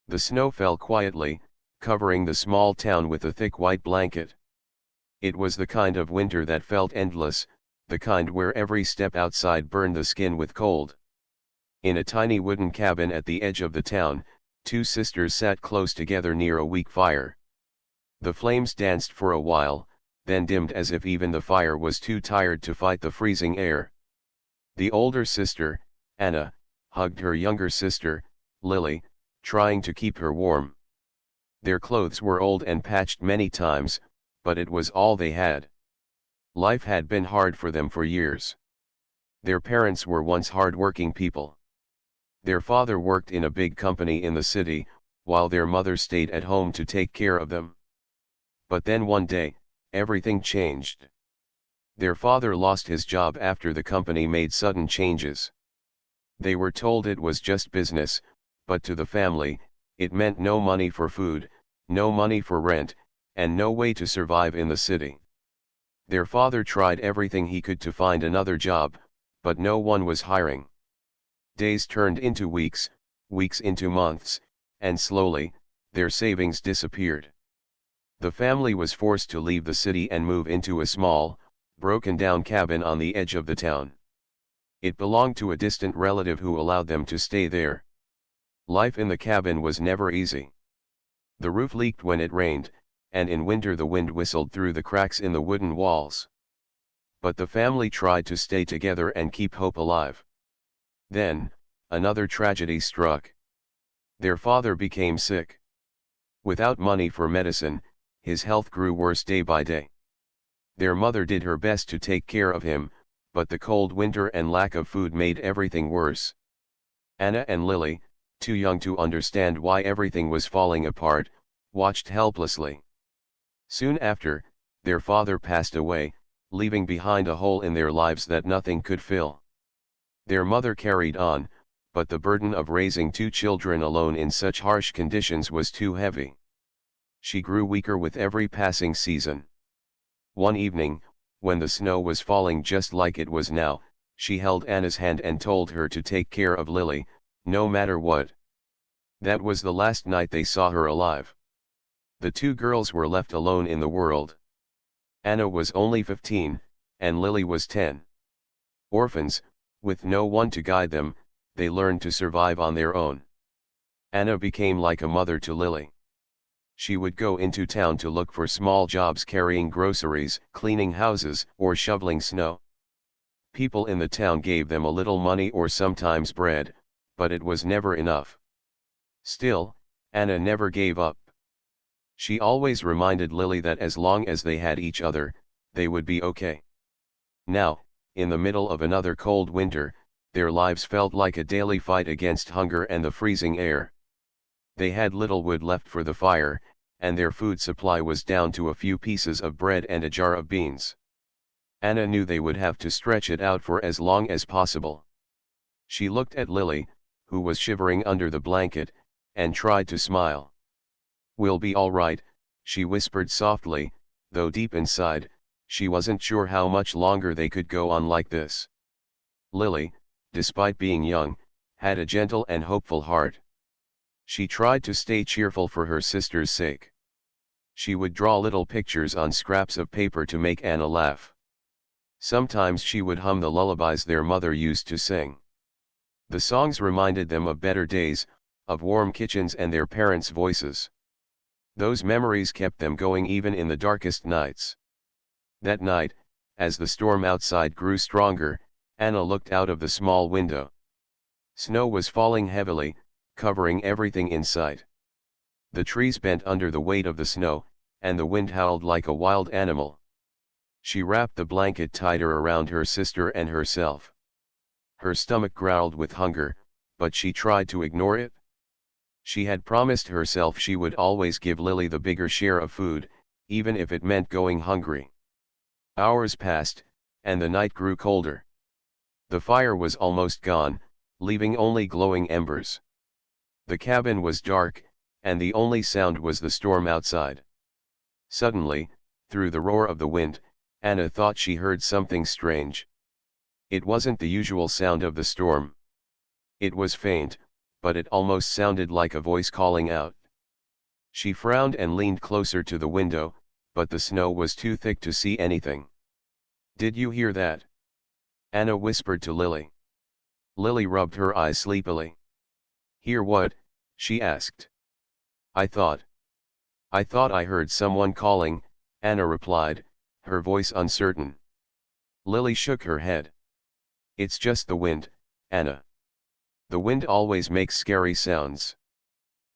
The snow fell quietly, covering the small town with a thick white blanket. It was the kind of winter that felt endless, the kind where every step outside burned the skin with cold. In a tiny wooden cabin at the edge of the town, two sisters sat close together near a weak fire. The flames danced for a while, then dimmed as if even the fire was too tired to fight the freezing air. The older sister, Anna, hugged her younger sister, Lily, trying to keep her warm. Their clothes were old and patched many times, but it was all they had. Life had been hard for them for years. Their parents were once hard-working people. Their father worked in a big company in the city, while their mother stayed at home to take care of them. But then one day, everything changed. Their father lost his job after the company made sudden changes. They were told it was just business, but to the family, it meant no money for food, no money for rent, and no way to survive in the city. Their father tried everything he could to find another job, but no one was hiring. Days turned into weeks, weeks into months, and slowly, their savings disappeared. The family was forced to leave the city and move into a small, broken-down cabin on the edge of the town. It belonged to a distant relative who allowed them to stay there. Life in the cabin was never easy. The roof leaked when it rained, and in winter the wind whistled through the cracks in the wooden walls. But the family tried to stay together and keep hope alive. Then, another tragedy struck. Their father became sick. Without money for medicine, his health grew worse day by day. Their mother did her best to take care of him, but the cold winter and lack of food made everything worse. Anna and Lily, too young to understand why everything was falling apart, watched helplessly. Soon after, their father passed away, leaving behind a hole in their lives that nothing could fill. Their mother carried on, but the burden of raising two children alone in such harsh conditions was too heavy. She grew weaker with every passing season. One evening, when the snow was falling just like it was now, she held Anna's hand and told her to take care of Lily, no matter what. That was the last night they saw her alive. The two girls were left alone in the world. Anna was only 15, and Lily was 10. Orphans, with no one to guide them, they learned to survive on their own. Anna became like a mother to Lily. She would go into town to look for small jobs carrying groceries, cleaning houses, or shoveling snow. People in the town gave them a little money or sometimes bread, but it was never enough. Still, Anna never gave up. She always reminded Lily that as long as they had each other, they would be okay. Now, in the middle of another cold winter, their lives felt like a daily fight against hunger and the freezing air. They had little wood left for the fire, and their food supply was down to a few pieces of bread and a jar of beans. Anna knew they would have to stretch it out for as long as possible. She looked at Lily, who was shivering under the blanket, and tried to smile. "We'll be all right," she whispered softly, though deep inside, she wasn't sure how much longer they could go on like this. Lily, despite being young, had a gentle and hopeful heart. She tried to stay cheerful for her sister's sake. She would draw little pictures on scraps of paper to make Anna laugh. Sometimes she would hum the lullabies their mother used to sing. The songs reminded them of better days, of warm kitchens and their parents' voices. Those memories kept them going even in the darkest nights. That night, as the storm outside grew stronger, Anna looked out of the small window. Snow was falling heavily, covering everything in sight. The trees bent under the weight of the snow, and the wind howled like a wild animal. She wrapped the blanket tighter around her sister and herself. Her stomach growled with hunger, but she tried to ignore it. She had promised herself she would always give Lily the bigger share of food, even if it meant going hungry. Hours passed, and the night grew colder. The fire was almost gone, leaving only glowing embers. The cabin was dark, and the only sound was the storm outside. Suddenly, through the roar of the wind, Anna thought she heard something strange. It wasn't the usual sound of the storm. It was faint, but it almost sounded like a voice calling out. She frowned and leaned closer to the window, but the snow was too thick to see anything. "Did you hear that?" Anna whispered to Lily. Lily rubbed her eyes sleepily. "Hear what?" she asked. I thought I heard someone calling," Anna replied, her voice uncertain. Lily shook her head. "It's just the wind, Anna. The wind always makes scary sounds."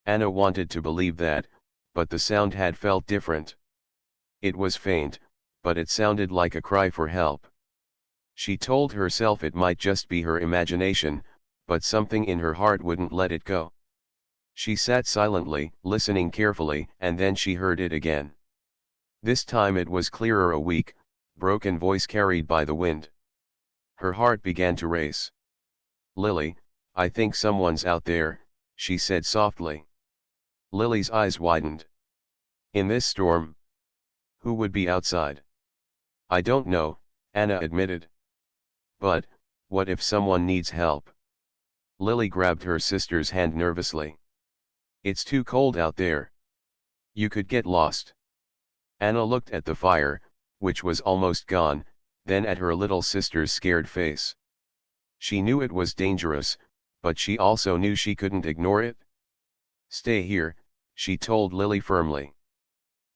Anna wanted to believe that, but the sound had felt different. It was faint, but it sounded like a cry for help. She told herself it might just be her imagination, but something in her heart wouldn't let it go. She sat silently, listening carefully, and then she heard it again. This time it was clearer, a weak, broken voice carried by the wind. Her heart began to race. "Lily, I think someone's out there," she said softly. Lily's eyes widened. "In this storm? Who would be outside?" "I don't know," Anna admitted. "But, what if someone needs help?" Lily grabbed her sister's hand nervously. "It's too cold out there. You could get lost." Anna looked at the fire, which was almost gone, then at her little sister's scared face. She knew it was dangerous, but she also knew she couldn't ignore it. "Stay here," she told Lily firmly.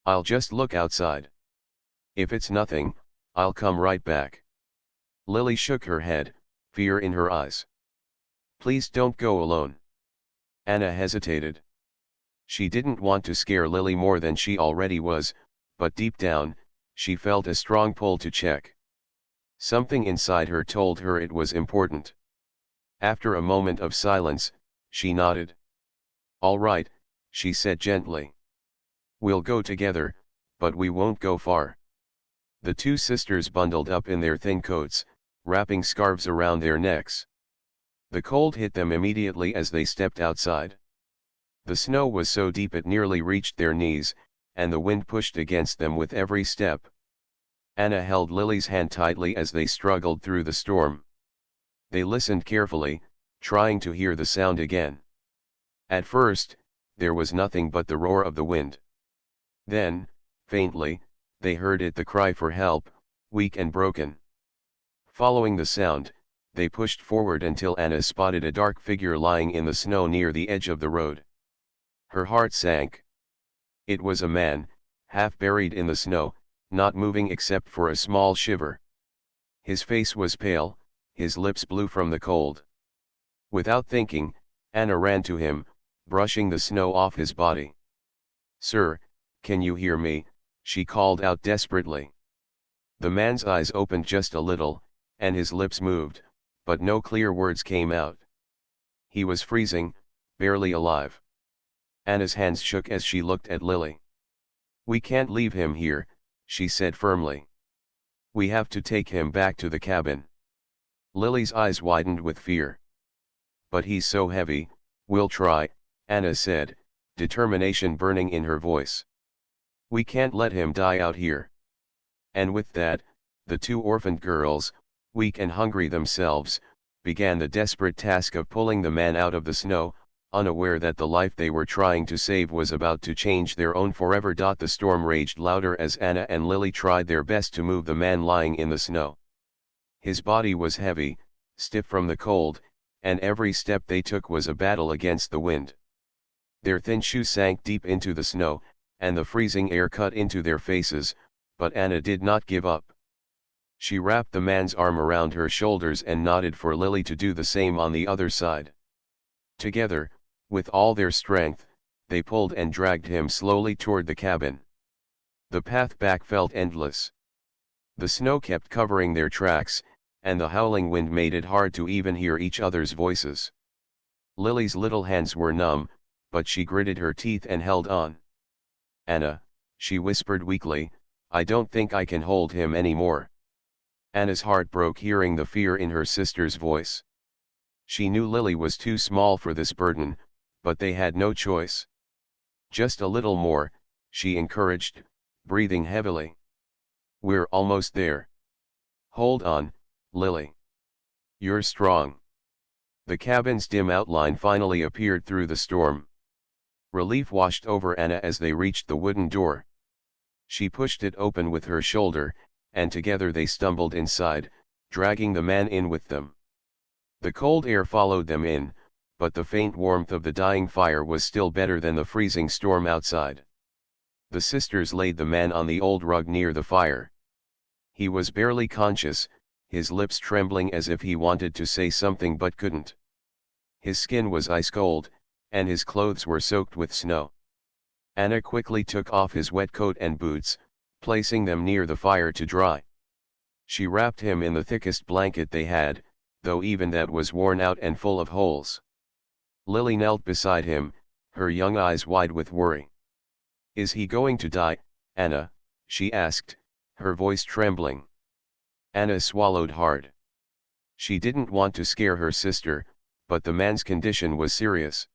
"I'll just look outside. If it's nothing, I'll come right back." Lily shook her head, fear in her eyes. "Please don't go alone." Anna hesitated. She didn't want to scare Lily more than she already was, but deep down, she felt a strong pull to check. Something inside her told her it was important. After a moment of silence, she nodded. "All right," she said gently. "We'll go together, but we won't go far." The two sisters bundled up in their thin coats, wrapping scarves around their necks. The cold hit them immediately as they stepped outside. The snow was so deep it nearly reached their knees, and the wind pushed against them with every step. Anna held Lily's hand tightly as they struggled through the storm. They listened carefully, trying to hear the sound again. At first, there was nothing but the roar of the wind. Then, faintly, they heard it, the cry for help, weak and broken. Following the sound, they pushed forward until Anna spotted a dark figure lying in the snow near the edge of the road. Her heart sank. It was a man, half buried in the snow, not moving except for a small shiver. His face was pale, his lips blue from the cold. Without thinking, Anna ran to him, brushing the snow off his body. "Sir, can you hear me?" she called out desperately. The man's eyes opened just a little, and his lips moved, but no clear words came out. He was freezing, barely alive. Anna's hands shook as she looked at Lily. "We can't leave him here," she said firmly. "We have to take him back to the cabin." Lily's eyes widened with fear. "But he's so heavy." "We'll try," Anna said, determination burning in her voice. "We can't let him die out here." And with that, the two orphaned girls, weak and hungry themselves, began the desperate task of pulling the man out of the snow, unaware that the life they were trying to save was about to change their own forever. The storm raged louder as Anna and Lily tried their best to move the man lying in the snow. His body was heavy, stiff from the cold, and every step they took was a battle against the wind. Their thin shoes sank deep into the snow, and the freezing air cut into their faces, but Anna did not give up. She wrapped the man's arm around her shoulders and nodded for Lily to do the same on the other side. Together, with all their strength, they pulled and dragged him slowly toward the cabin. The path back felt endless. The snow kept covering their tracks, and the howling wind made it hard to even hear each other's voices. Lily's little hands were numb, but she gritted her teeth and held on. "Anna," she whispered weakly, "I don't think I can hold him anymore." Anna's heart broke hearing the fear in her sister's voice. She knew Lily was too small for this burden, but they had no choice. "Just a little more," she encouraged, breathing heavily. "We're almost there. Hold on, Lily. You're strong." The cabin's dim outline finally appeared through the storm. Relief washed over Anna as they reached the wooden door. She pushed it open with her shoulder, and together they stumbled inside, dragging the man in with them. The cold air followed them in, but the faint warmth of the dying fire was still better than the freezing storm outside. The sisters laid the man on the old rug near the fire. He was barely conscious, his lips trembling as if he wanted to say something but couldn't. His skin was ice cold, and his clothes were soaked with snow. Anna quickly took off his wet coat and boots, placing them near the fire to dry. She wrapped him in the thickest blanket they had, though even that was worn out and full of holes. Lily knelt beside him, her young eyes wide with worry. "Is he going to die, Anna?" she asked, her voice trembling. Anna swallowed hard. She didn't want to scare her sister, but the man's condition was serious.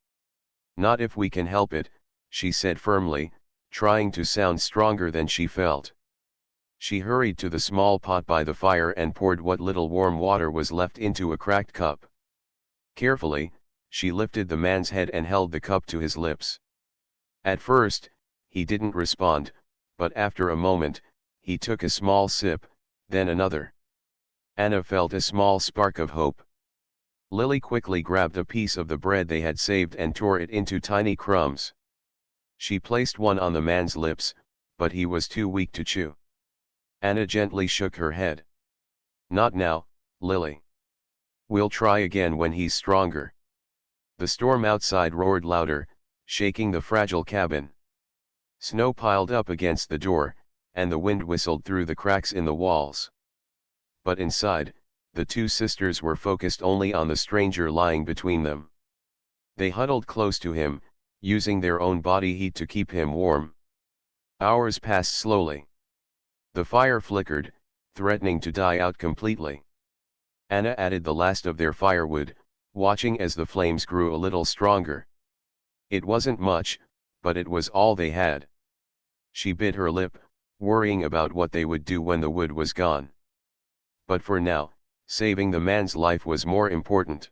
"Not if we can help it," she said firmly, trying to sound stronger than she felt. She hurried to the small pot by the fire and poured what little warm water was left into a cracked cup. Carefully, she lifted the man's head and held the cup to his lips. At first, he didn't respond, but after a moment, he took a small sip, then another. Anna felt a small spark of hope. Lily quickly grabbed a piece of the bread they had saved and tore it into tiny crumbs. She placed one on the man's lips, but he was too weak to chew. Anna gently shook her head. "Not now, Lily. We'll try again when he's stronger." The storm outside roared louder, shaking the fragile cabin. Snow piled up against the door, and the wind whistled through the cracks in the walls. But inside, the two sisters were focused only on the stranger lying between them. They huddled close to him, using their own body heat to keep him warm. Hours passed slowly. The fire flickered, threatening to die out completely. Anna added the last of their firewood, watching as the flames grew a little stronger. It wasn't much, but it was all they had. She bit her lip, worrying about what they would do when the wood was gone. But for now, saving the man's life was more important.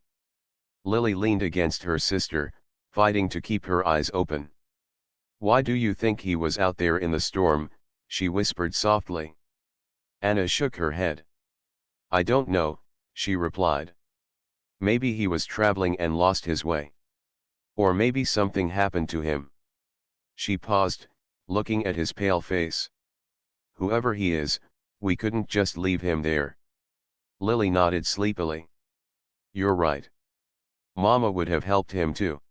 Lily leaned against her sister, fighting to keep her eyes open. "Why do you think he was out there in the storm?" she whispered softly. Anna shook her head. "I don't know," she replied. "Maybe he was traveling and lost his way. Or maybe something happened to him." She paused, looking at his pale face. "Whoever he is, we couldn't just leave him there." Lily nodded sleepily. "You're right. Mama would have helped him too."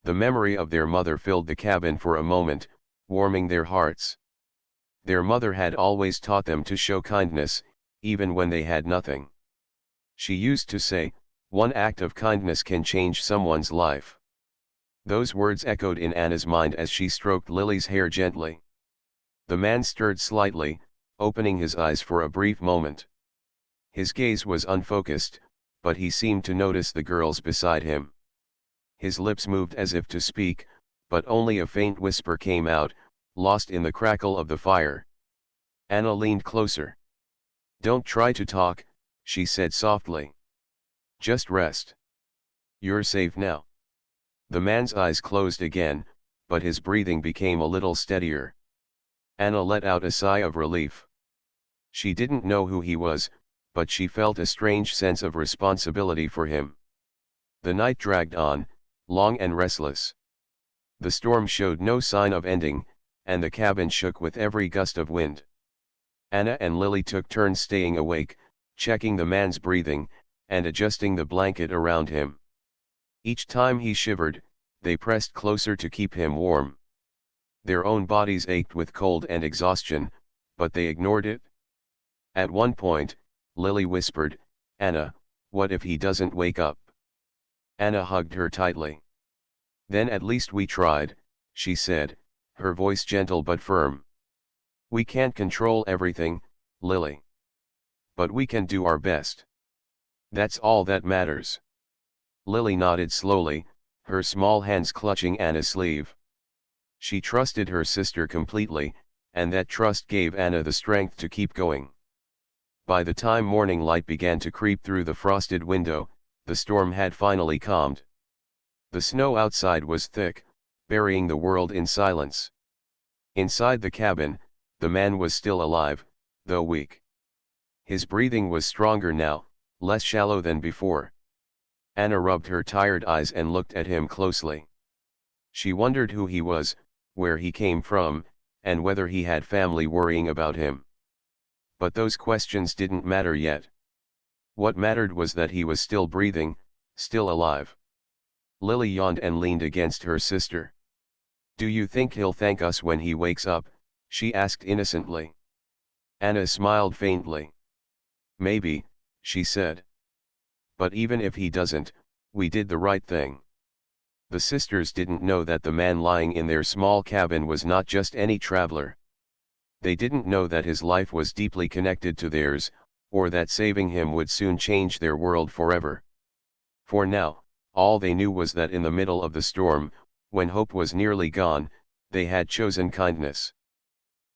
The memory of their mother filled the cabin for a moment, warming their hearts. Their mother had always taught them to show kindness, even when they had nothing. She used to say, "One act of kindness can change someone's life." Those words echoed in Anna's mind as she stroked Lily's hair gently. The man stirred slightly, opening his eyes for a brief moment. His gaze was unfocused, but he seemed to notice the girls beside him. His lips moved as if to speak, but only a faint whisper came out, lost in the crackle of the fire. Anna leaned closer. "Don't try to talk," she said softly. "Just rest. You're safe now." The man's eyes closed again, but his breathing became a little steadier. Anna let out a sigh of relief. She didn't know who he was, but she felt a strange sense of responsibility for him. The night dragged on, long and restless. The storm showed no sign of ending, and the cabin shook with every gust of wind. Anna and Lily took turns staying awake, checking the man's breathing, and adjusting the blanket around him. Each time he shivered, they pressed closer to keep him warm. Their own bodies ached with cold and exhaustion, but they ignored it. At one point, Lily whispered, "Anna, what if he doesn't wake up?" Anna hugged her tightly. "Then at least we tried," she said, her voice gentle but firm. "We can't control everything, Lily. But we can do our best. That's all that matters." Lily nodded slowly, her small hands clutching Anna's sleeve. She trusted her sister completely, and that trust gave Anna the strength to keep going. By the time morning light began to creep through the frosted window, the storm had finally calmed. The snow outside was thick, burying the world in silence. Inside the cabin, the man was still alive, though weak. His breathing was stronger now, less shallow than before. Anna rubbed her tired eyes and looked at him closely. She wondered who he was, where he came from, and whether he had family worrying about him. But those questions didn't matter yet. What mattered was that he was still breathing, still alive. Lily yawned and leaned against her sister. "Do you think he'll thank us when he wakes up?" she asked innocently. Anna smiled faintly. "Maybe," she said. "But even if he doesn't, we did the right thing." The sisters didn't know that the man lying in their small cabin was not just any traveler. They didn't know that his life was deeply connected to theirs, or that saving him would soon change their world forever. For now, all they knew was that in the middle of the storm, when hope was nearly gone, they had chosen kindness.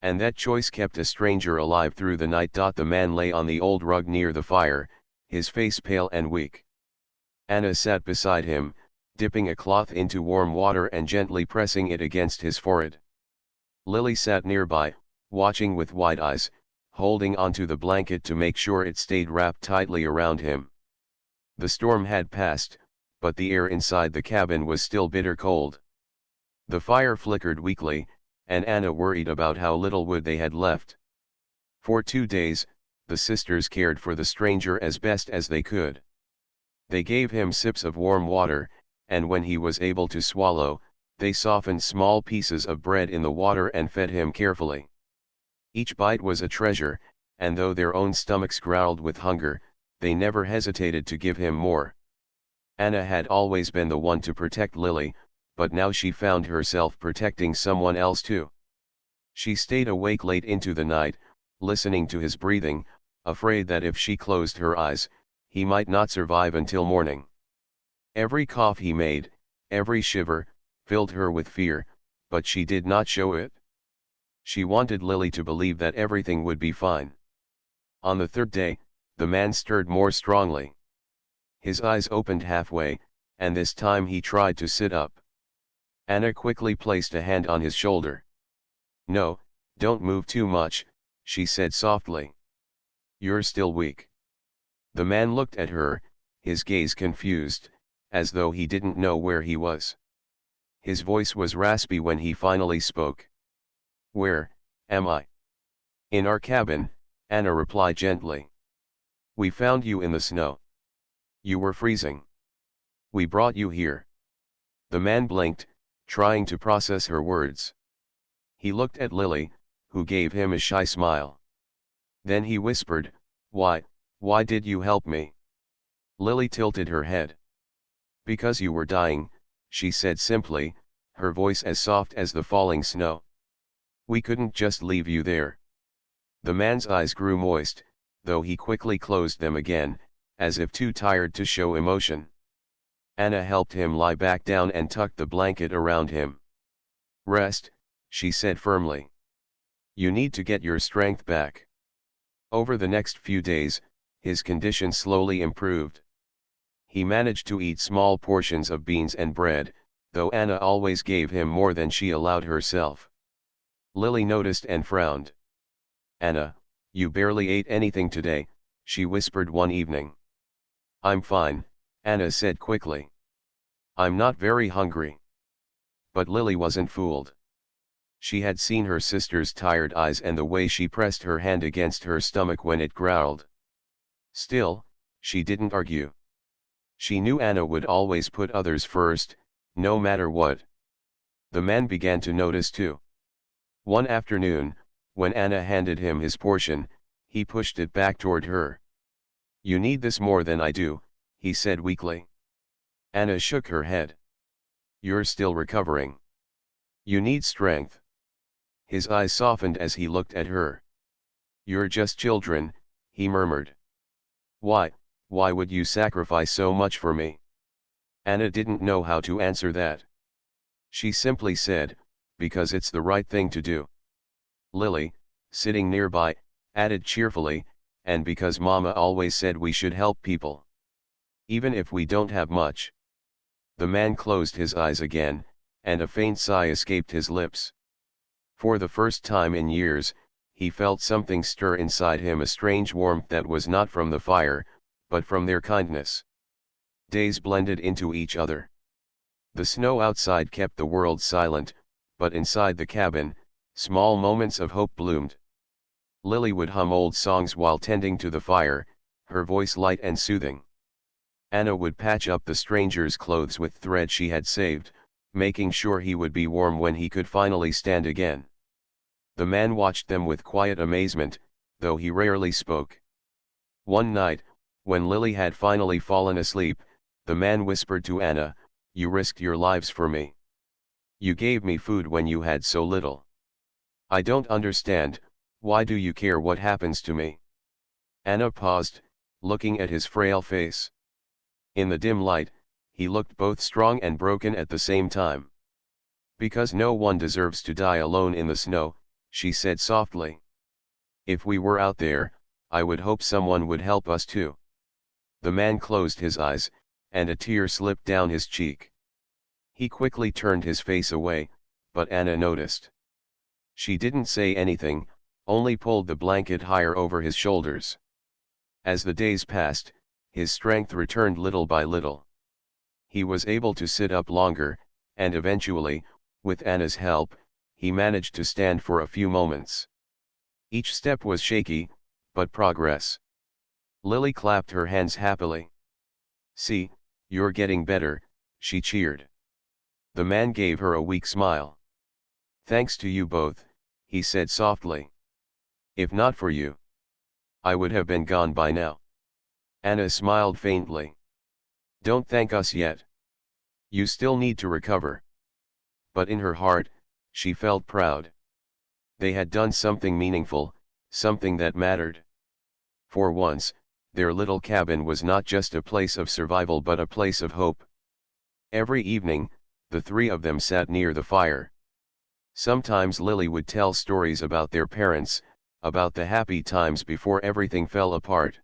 And that choice kept a stranger alive through the night. The man lay on the old rug near the fire, his face pale and weak. Anna sat beside him, dipping a cloth into warm water and gently pressing it against his forehead. Lily sat nearby, watching with wide eyes, holding onto the blanket to make sure it stayed wrapped tightly around him. The storm had passed, but the air inside the cabin was still bitter cold. The fire flickered weakly, and Anna worried about how little wood they had left. For 2 days, the sisters cared for the stranger as best as they could. They gave him sips of warm water, and when he was able to swallow, they softened small pieces of bread in the water and fed him carefully. Each bite was a treasure, and though their own stomachs growled with hunger, they never hesitated to give him more. Anna had always been the one to protect Lily, but now she found herself protecting someone else too. She stayed awake late into the night, listening to his breathing, afraid that if she closed her eyes, he might not survive until morning. Every cough he made, every shiver, filled her with fear, but she did not show it. She wanted Lily to believe that everything would be fine. On the third day, the man stirred more strongly. His eyes opened halfway, and this time he tried to sit up. Anna quickly placed a hand on his shoulder. "No, don't move too much," she said softly. "You're still weak." The man looked at her, his gaze confused, as though he didn't know where he was. His voice was raspy when he finally spoke. "Where am I?" "In our cabin," Anna replied gently. "We found you in the snow. You were freezing. We brought you here." The man blinked, trying to process her words. He looked at Lily, who gave him a shy smile. Then he whispered, Why did you help me?" Lily tilted her head. "Because you were dying," she said simply, her voice as soft as the falling snow. "We couldn't just leave you there." The man's eyes grew moist, though he quickly closed them again, as if too tired to show emotion. Anna helped him lie back down and tucked the blanket around him. "Rest," she said firmly. "You need to get your strength back." Over the next few days, his condition slowly improved. He managed to eat small portions of beans and bread, though Anna always gave him more than she allowed herself. Lily noticed and frowned. "Anna, you barely ate anything today," she whispered one evening. "I'm fine," Anna said quickly. "I'm not very hungry." But Lily wasn't fooled. She had seen her sister's tired eyes and the way she pressed her hand against her stomach when it growled. Still, she didn't argue. She knew Anna would always put others first, no matter what. The man began to notice too. One afternoon, when Anna handed him his portion, he pushed it back toward her. "You need this more than I do," he said weakly. Anna shook her head. "You're still recovering. You need strength." His eyes softened as he looked at her. "You're just children," he murmured. Why would you sacrifice so much for me?" Anna didn't know how to answer that. She simply said, "Because it's the right thing to do." Lily, sitting nearby, added cheerfully, "And because Mama always said we should help people." Even if we don't have much. The man closed his eyes again, and a faint sigh escaped his lips. For the first time in years, he felt something stir inside him, a strange warmth that was not from the fire, but from their kindness. Days blended into each other. The snow outside kept the world silent, but inside the cabin, small moments of hope bloomed. Lily would hum old songs while tending to the fire, her voice light and soothing. Anna would patch up the stranger's clothes with thread she had saved, making sure he would be warm when he could finally stand again. The man watched them with quiet amazement, though he rarely spoke. One night, when Lily had finally fallen asleep, the man whispered to Anna, "You risked your lives for me. You gave me food when you had so little. I don't understand, why do you care what happens to me?" Anna paused, looking at his frail face. In the dim light, he looked both strong and broken at the same time. "Because no one deserves to die alone in the snow," she said softly. "If we were out there, I would hope someone would help us too." The man closed his eyes, and a tear slipped down his cheek. He quickly turned his face away, but Anna noticed. She didn't say anything, only pulled the blanket higher over his shoulders. As the days passed, his strength returned little by little. He was able to sit up longer, and eventually, with Anna's help, he managed to stand for a few moments. Each step was shaky, but progress. Lily clapped her hands happily. "See, you're getting better," she cheered. The man gave her a weak smile. "Thanks to you both," he said softly. "If not for you, I would have been gone by now." Anna smiled faintly. "Don't thank us yet. You still need to recover." But in her heart, she felt proud. They had done something meaningful, something that mattered. For once, their little cabin was not just a place of survival but a place of hope. Every evening, the three of them sat near the fire. Sometimes Lily would tell stories about their parents, about the happy times before everything fell apart.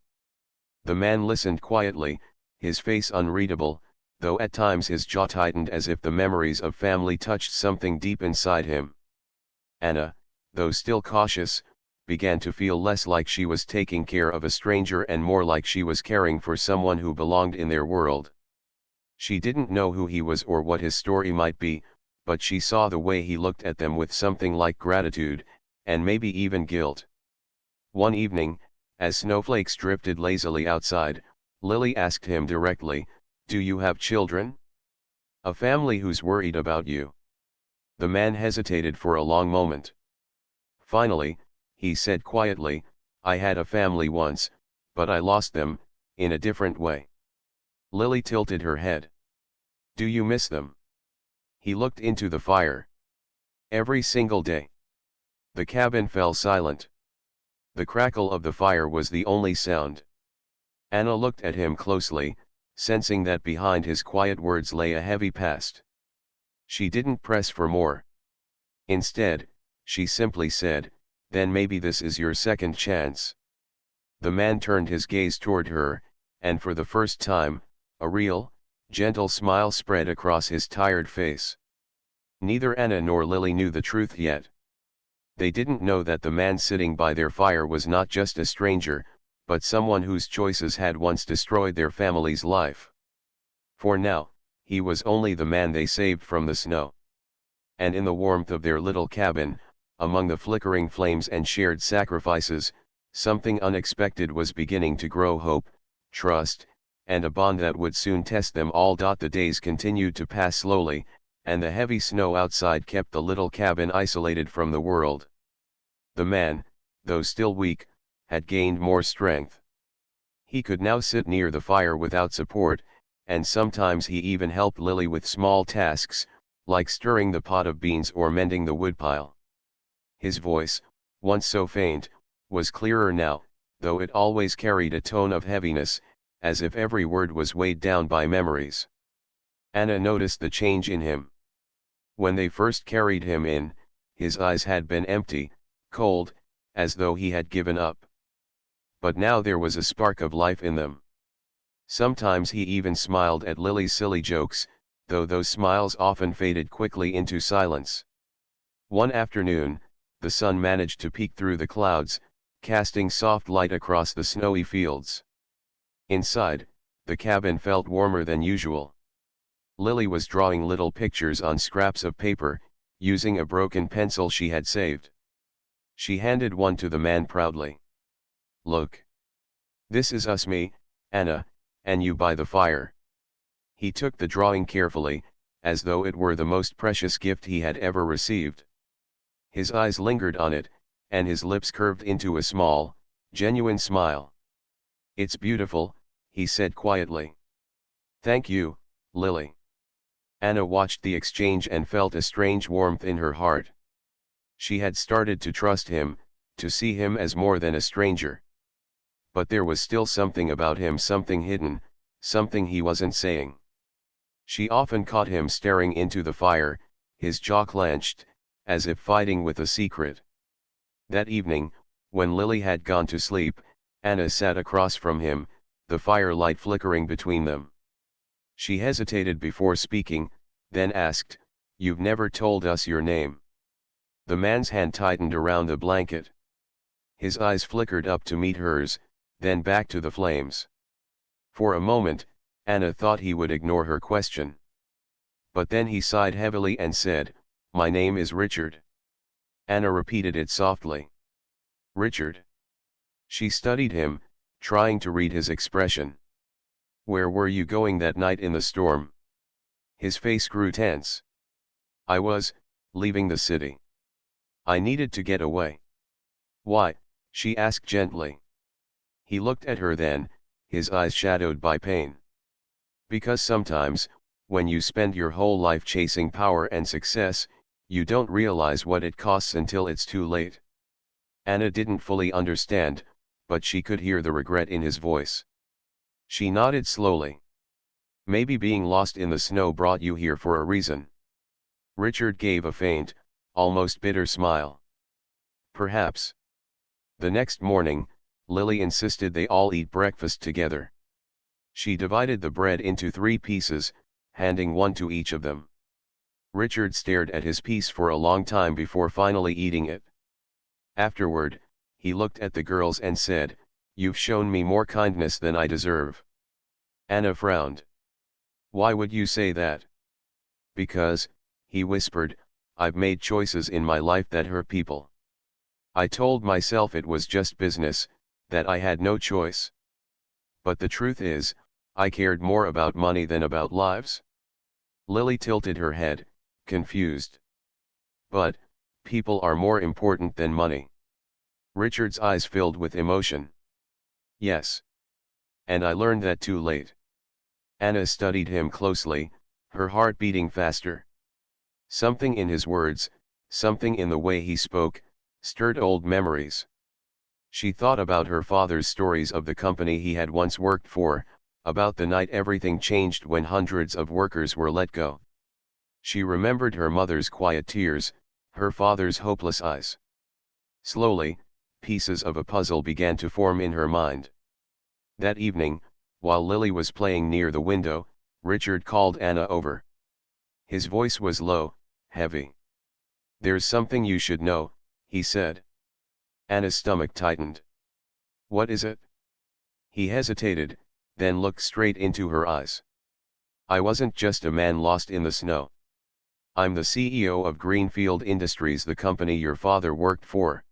The man listened quietly, his face unreadable, though at times his jaw tightened as if the memories of family touched something deep inside him. Anna, though still cautious, began to feel less like she was taking care of a stranger and more like she was caring for someone who belonged in their world. She didn't know who he was or what his story might be, but she saw the way he looked at them with something like gratitude, and maybe even guilt. One evening, as snowflakes drifted lazily outside, Lily asked him directly, "Do you have children? A family who's worried about you?" The man hesitated for a long moment. Finally, he said quietly, "I had a family once, but I lost them, in a different way." Lily tilted her head. "Do you miss them?" He looked into the fire. "Every single day." The cabin fell silent. The crackle of the fire was the only sound. Anna looked at him closely, sensing that behind his quiet words lay a heavy past. She didn't press for more. Instead, she simply said, "Then maybe this is your second chance." The man turned his gaze toward her, and for the first time, a real, gentle smile spread across his tired face. Neither Anna nor Lily knew the truth yet. They didn't know that the man sitting by their fire was not just a stranger, but someone whose choices had once destroyed their family's life. For now, he was only the man they saved from the snow. And in the warmth of their little cabin, among the flickering flames and shared sacrifices, something unexpected was beginning to grow: hope, trust, and a bond that would soon test them all. The days continued to pass slowly, and the heavy snow outside kept the little cabin isolated from the world. The man, though still weak, had gained more strength. He could now sit near the fire without support, and sometimes he even helped Lily with small tasks, like stirring the pot of beans or mending the woodpile. His voice, once so faint, was clearer now, though it always carried a tone of heaviness, as if every word was weighed down by memories. Anna noticed the change in him. When they first carried him in, his eyes had been empty, cold, as though he had given up. But now there was a spark of life in them. Sometimes he even smiled at Lily's silly jokes, though those smiles often faded quickly into silence. One afternoon, the sun managed to peek through the clouds, casting soft light across the snowy fields. Inside, the cabin felt warmer than usual. Lily was drawing little pictures on scraps of paper, using a broken pencil she had saved. She handed one to the man proudly. "Look. This is us, me, Anna, and you by the fire." He took the drawing carefully, as though it were the most precious gift he had ever received. His eyes lingered on it, and his lips curved into a small, genuine smile. "It's beautiful," he said quietly. "Thank you, Lily." Anna watched the exchange and felt a strange warmth in her heart. She had started to trust him, to see him as more than a stranger. But there was still something about him, something hidden, something he wasn't saying. She often caught him staring into the fire, his jaw clenched, as if fighting with a secret. That evening, when Lily had gone to sleep, Anna sat across from him, the firelight flickering between them. She hesitated before speaking, then asked, "You've never told us your name." The man's hand tightened around the blanket. His eyes flickered up to meet hers, then back to the flames. For a moment, Anna thought he would ignore her question. But then he sighed heavily and said, "My name is Richard." Anna repeated it softly. "Richard." She studied him, trying to read his expression. "Where were you going that night in the storm?" His face grew tense. "I was leaving the city. I needed to get away." "Why?" she asked gently. He looked at her then, his eyes shadowed by pain. "Because sometimes, when you spend your whole life chasing power and success, you don't realize what it costs until it's too late." Anna didn't fully understand, but she could hear the regret in his voice. She nodded slowly. "Maybe being lost in the snow brought you here for a reason." Richard gave a faint, almost bitter smile. "Perhaps." The next morning, Lily insisted they all eat breakfast together. She divided the bread into 3 pieces, handing one to each of them. Richard stared at his piece for a long time before finally eating it. Afterward, he looked at the girls and said, "You've shown me more kindness than I deserve." Anna frowned. "Why would you say that?" "Because," he whispered, "I've made choices in my life that hurt people. I told myself it was just business, that I had no choice. But the truth is, I cared more about money than about lives." Lily tilted her head, confused. "But, people are more important than money." Richard's eyes filled with emotion. "Yes. And I learned that too late." Anna studied him closely, her heart beating faster. Something in his words, something in the way he spoke, stirred old memories. She thought about her father's stories of the company he had once worked for, about the night everything changed when hundreds of workers were let go. She remembered her mother's quiet tears, her father's hopeless eyes. Slowly, pieces of a puzzle began to form in her mind. That evening, while Lily was playing near the window, Richard called Anna over. His voice was low, heavy. "There's something you should know," he said. Anna's stomach tightened. "What is it?" He hesitated, then looked straight into her eyes. "I wasn't just a man lost in the snow. I'm the CEO of Greenfield Industries, the company your father worked for."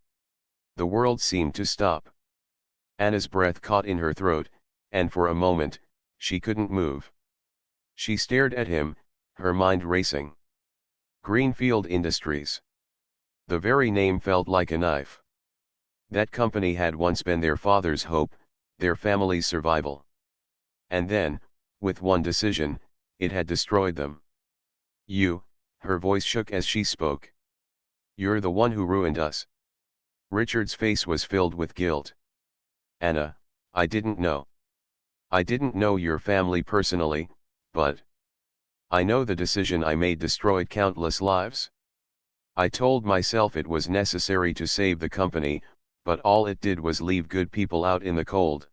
The world seemed to stop. Anna's breath caught in her throat, and for a moment, she couldn't move. She stared at him, her mind racing. Greenfield Industries. The very name felt like a knife. That company had once been their father's hope, their family's survival. And then, with one decision, it had destroyed them. "You," her voice shook as she spoke. "You're the one who ruined us." Richard's face was filled with guilt. "Anna, I didn't know. I didn't know your family personally, but I know the decision I made destroyed countless lives. I told myself it was necessary to save the company, but all it did was leave good people out in the cold.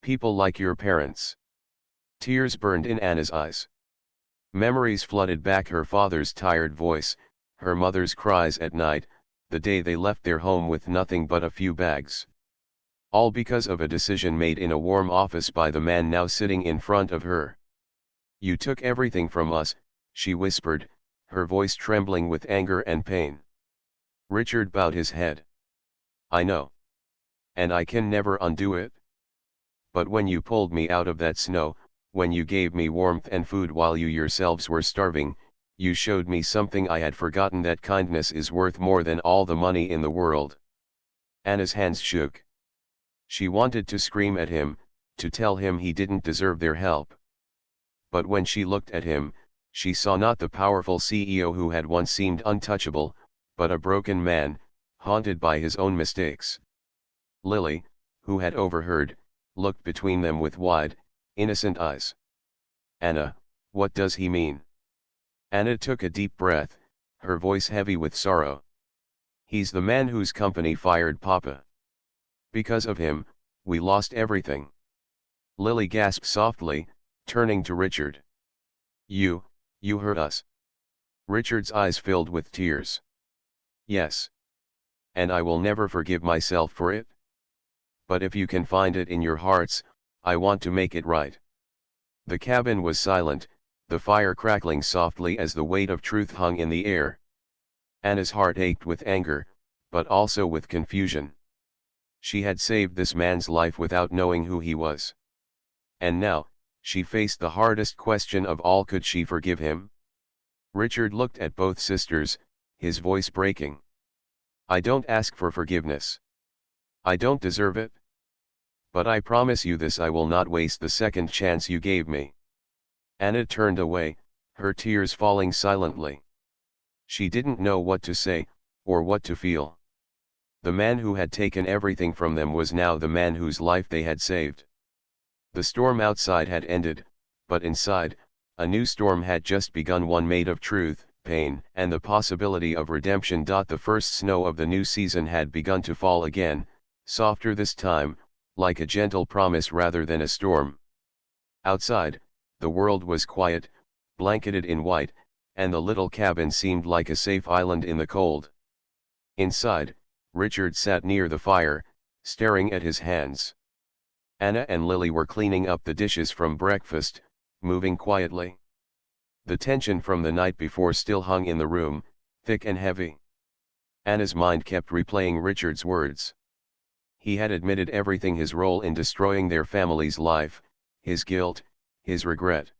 People like your parents." Tears burned in Anna's eyes. Memories flooded back: her father's tired voice, her mother's cries at night, the day they left their home with nothing but a few bags. All because of a decision made in a warm office by the man now sitting in front of her. "You took everything from us," she whispered, her voice trembling with anger and pain. Richard bowed his head. "I know. And I can never undo it. But when you pulled me out of that snow, when you gave me warmth and food while you yourselves were starving, you showed me something I had forgotten: that kindness is worth more than all the money in the world." Anna's hands shook. She wanted to scream at him, to tell him he didn't deserve their help. But when she looked at him, she saw not the powerful CEO who had once seemed untouchable, but a broken man, haunted by his own mistakes. Lily, who had overheard, looked between them with wide, innocent eyes. "Anna, what does he mean?" Anna took a deep breath, her voice heavy with sorrow. "He's the man whose company fired Papa. Because of him, we lost everything." Lily gasped softly, turning to Richard. You hurt us." Richard's eyes filled with tears. "Yes. And I will never forgive myself for it. But if you can find it in your hearts, I want to make it right." The cabin was silent, the fire crackling softly as the weight of truth hung in the air. Anna's heart ached with anger, but also with confusion. She had saved this man's life without knowing who he was. And now, she faced the hardest question of all: could she forgive him? Richard looked at both sisters, his voice breaking. "I don't ask for forgiveness. I don't deserve it. But I promise you this: I will not waste the second chance you gave me." Anna turned away, her tears falling silently. She didn't know what to say, or what to feel. The man who had taken everything from them was now the man whose life they had saved. The storm outside had ended, but inside, a new storm had just begun: one made of truth, pain, and the possibility of redemption. The first snow of the new season had begun to fall again, softer this time, like a gentle promise rather than a storm. Outside, the world was quiet, blanketed in white, and the little cabin seemed like a safe island in the cold. Inside, Richard sat near the fire, staring at his hands. Anna and Lily were cleaning up the dishes from breakfast, moving quietly. The tension from the night before still hung in the room, thick and heavy. Anna's mind kept replaying Richard's words. He had admitted everything: his role in destroying their family's life, his guilt, his regret.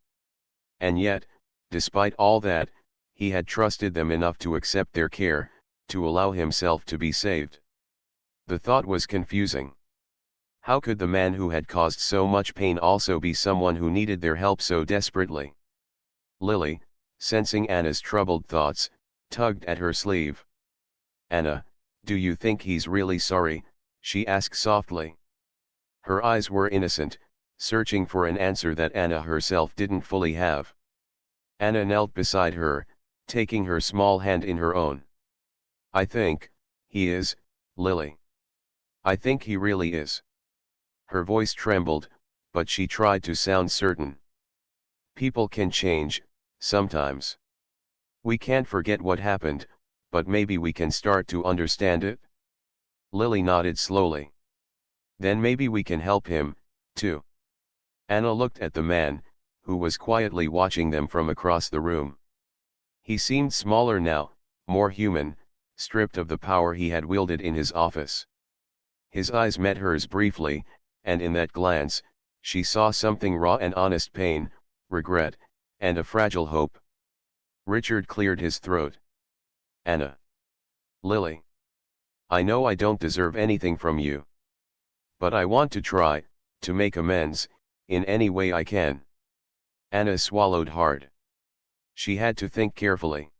And yet, despite all that, he had trusted them enough to accept their care, to allow himself to be saved. The thought was confusing. How could the man who had caused so much pain also be someone who needed their help so desperately? Lily, sensing Anna's troubled thoughts, tugged at her sleeve. "Anna, do you think he's really sorry?" she asked softly. Her eyes were innocent, searching for an answer that Anna herself didn't fully have. Anna knelt beside her, taking her small hand in her own. "I think he is, Lily. I think he really is." Her voice trembled, but she tried to sound certain. "People can change, sometimes. We can't forget what happened, but maybe we can start to understand it." Lily nodded slowly. "Then maybe we can help him, too." Anna looked at the man, who was quietly watching them from across the room. He seemed smaller now, more human, stripped of the power he had wielded in his office. His eyes met hers briefly, and in that glance, she saw something raw and honest: pain, regret, and a fragile hope. Richard cleared his throat. "Anna. Lily. I know I don't deserve anything from you. But I want to try, to make amends, in any way I can." Anna swallowed hard. She had to think carefully.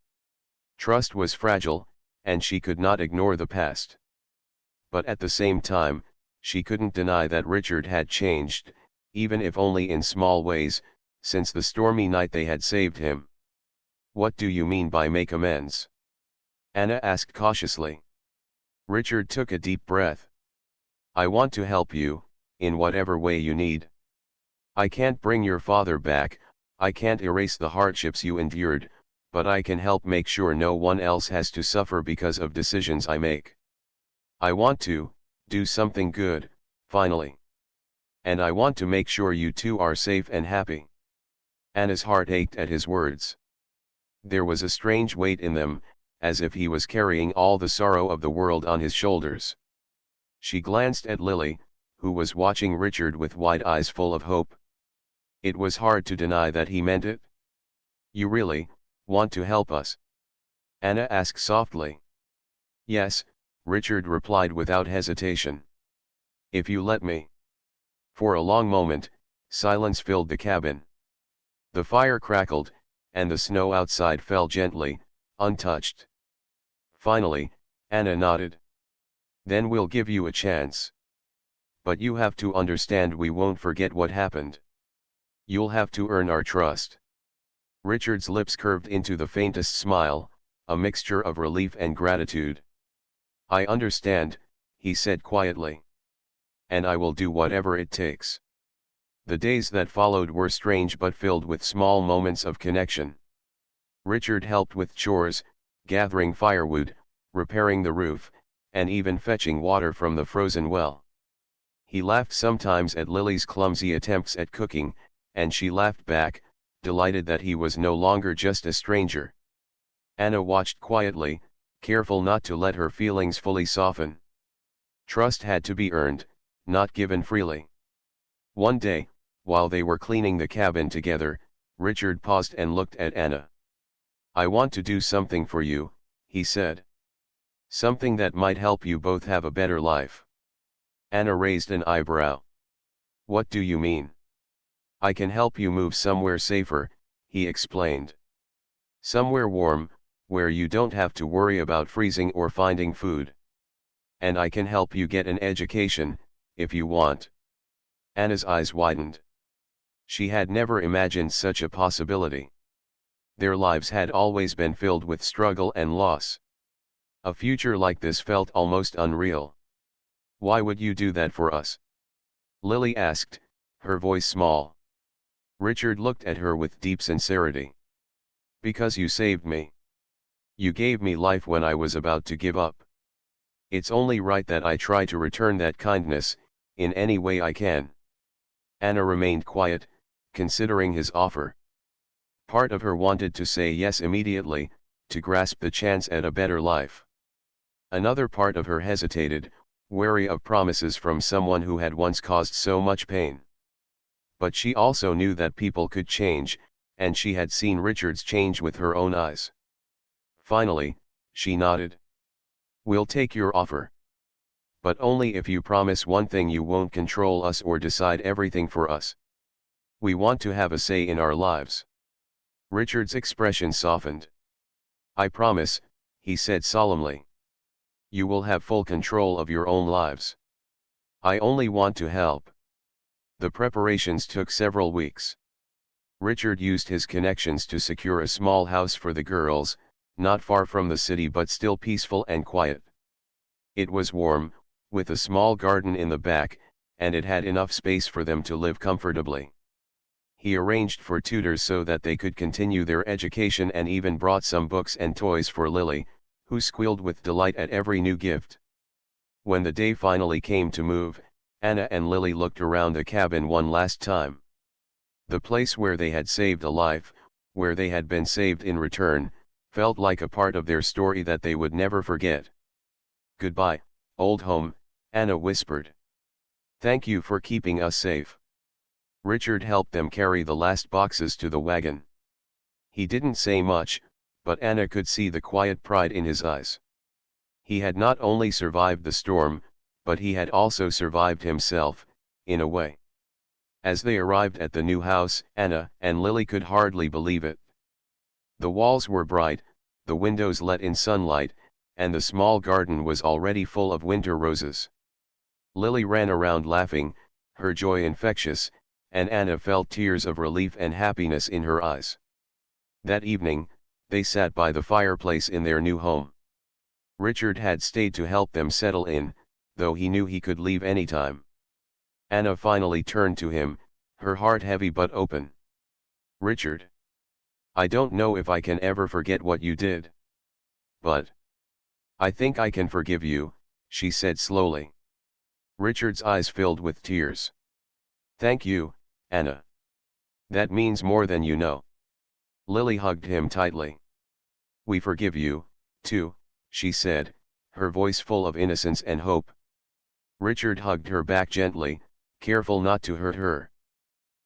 Trust was fragile, and she could not ignore the past. But at the same time, she couldn't deny that Richard had changed, even if only in small ways, since the stormy night they had saved him. "What do you mean by make amends?" Anna asked cautiously. Richard took a deep breath. "I want to help you, in whatever way you need." I can't bring your father back, I can't erase the hardships you endured, but I can help make sure no one else has to suffer because of decisions I make. I want to do something good, finally. And I want to make sure you two are safe and happy. Anna's heart ached at his words. There was a strange weight in them, as if he was carrying all the sorrow of the world on his shoulders. She glanced at Lily, who was watching Richard with wide eyes full of hope. It was hard to deny that he meant it. You really want to help us? Anna asked softly. Yes, Richard replied without hesitation. If you let me. For a long moment, silence filled the cabin. The fire crackled, and the snow outside fell gently, untouched. Finally, Anna nodded. Then we'll give you a chance. But you have to understand we won't forget what happened. You'll have to earn our trust. Richard's lips curved into the faintest smile, a mixture of relief and gratitude. I understand, he said quietly. And I will do whatever it takes. The days that followed were strange but filled with small moments of connection. Richard helped with chores, gathering firewood, repairing the roof, and even fetching water from the frozen well. He laughed sometimes at Lily's clumsy attempts at cooking, and she laughed back, delighted that he was no longer just a stranger. Anna watched quietly, careful not to let her feelings fully soften. Trust had to be earned, not given freely. One day, while they were cleaning the cabin together, Richard paused and looked at Anna. I want to do something for you, he said. Something that might help you both have a better life. Anna raised an eyebrow. What do you mean? I can help you move somewhere safer, he explained. Somewhere warm, where you don't have to worry about freezing or finding food. And I can help you get an education, if you want. Anna's eyes widened. She had never imagined such a possibility. Their lives had always been filled with struggle and loss. A future like this felt almost unreal. Why would you do that for us? Lily asked, her voice small. Richard looked at her with deep sincerity. Because you saved me. You gave me life when I was about to give up. It's only right that I try to return that kindness, in any way I can. Anna remained quiet, considering his offer. Part of her wanted to say yes immediately, to grasp the chance at a better life. Another part of her hesitated, wary of promises from someone who had once caused so much pain. But she also knew that people could change, and she had seen Richard's change with her own eyes. Finally, she nodded. We'll take your offer. But only if you promise one thing: you won't control us or decide everything for us. We want to have a say in our lives. Richard's expression softened. I promise, he said solemnly. You will have full control of your own lives. I only want to help. The preparations took several weeks. Richard used his connections to secure a small house for the girls, not far from the city but still peaceful and quiet. It was warm, with a small garden in the back, and it had enough space for them to live comfortably. He arranged for tutors so that they could continue their education and even brought some books and toys for Lily, who squealed with delight at every new gift. When the day finally came to move, Anna and Lily looked around the cabin one last time. The place where they had saved a life, where they had been saved in return, felt like a part of their story that they would never forget. Goodbye, old home, Anna whispered. Thank you for keeping us safe. Richard helped them carry the last boxes to the wagon. He didn't say much, but Anna could see the quiet pride in his eyes. He had not only survived the storm, but he had also survived himself, in a way. As they arrived at the new house, Anna and Lily could hardly believe it. The walls were bright, the windows let in sunlight, and the small garden was already full of winter roses. Lily ran around laughing, her joy infectious, and Anna felt tears of relief and happiness in her eyes. That evening, they sat by the fireplace in their new home. Richard had stayed to help them settle in, though he knew he could leave anytime. Anna finally turned to him, her heart heavy but open. "Richard. I don't know if I can ever forget what you did. But I think I can forgive you," she said slowly. Richard's eyes filled with tears. "Thank you, Anna. That means more than you know." Lily hugged him tightly. "We forgive you, too," she said, her voice full of innocence and hope. Richard hugged her back gently, careful not to hurt her.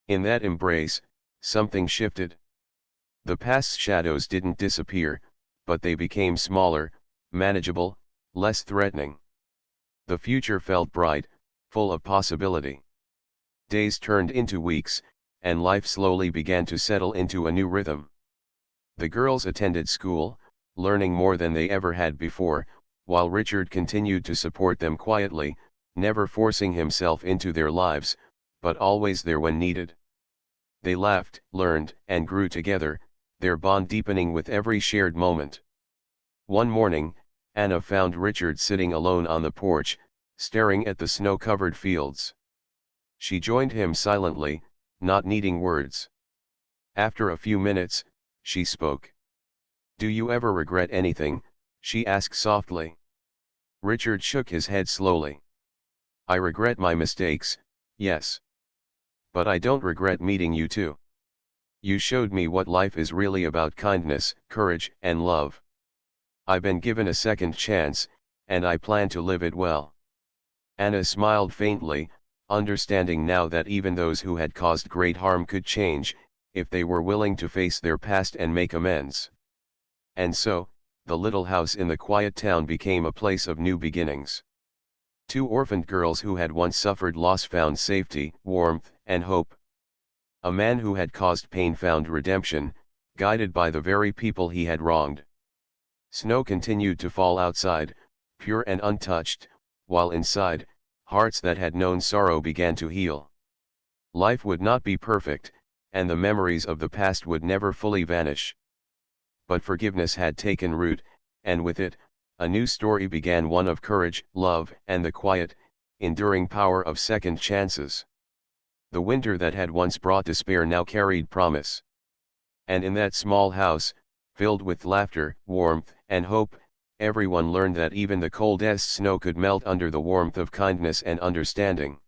In that embrace, something shifted. The past's shadows didn't disappear, but they became smaller, manageable, less threatening. The future felt bright, full of possibility. Days turned into weeks, and life slowly began to settle into a new rhythm. The girls attended school, learning more than they ever had before, while Richard continued to support them quietly, never forcing himself into their lives, but always there when needed. They laughed, learned, and grew together, their bond deepening with every shared moment. One morning, Anna found Richard sitting alone on the porch, staring at the snow-covered fields. She joined him silently, not needing words. After a few minutes, she spoke. "Do you ever regret anything?" she asked softly. Richard shook his head slowly. "I regret my mistakes, yes. But I don't regret meeting you too. You showed me what life is really about: kindness, courage, and love. I've been given a second chance, and I plan to live it well." Anna smiled faintly, understanding now that even those who had caused great harm could change, if they were willing to face their past and make amends. And so, the little house in the quiet town became a place of new beginnings. Two orphaned girls who had once suffered loss found safety, warmth, and hope. A man who had caused pain found redemption, guided by the very people he had wronged. Snow continued to fall outside, pure and untouched, while inside, hearts that had known sorrow began to heal. Life would not be perfect, and the memories of the past would never fully vanish. But forgiveness had taken root, and with it, a new story began, one of courage, love, and the quiet, enduring power of second chances. The winter that had once brought despair now carried promise. And in that small house, filled with laughter, warmth, and hope, everyone learned that even the coldest snow could melt under the warmth of kindness and understanding.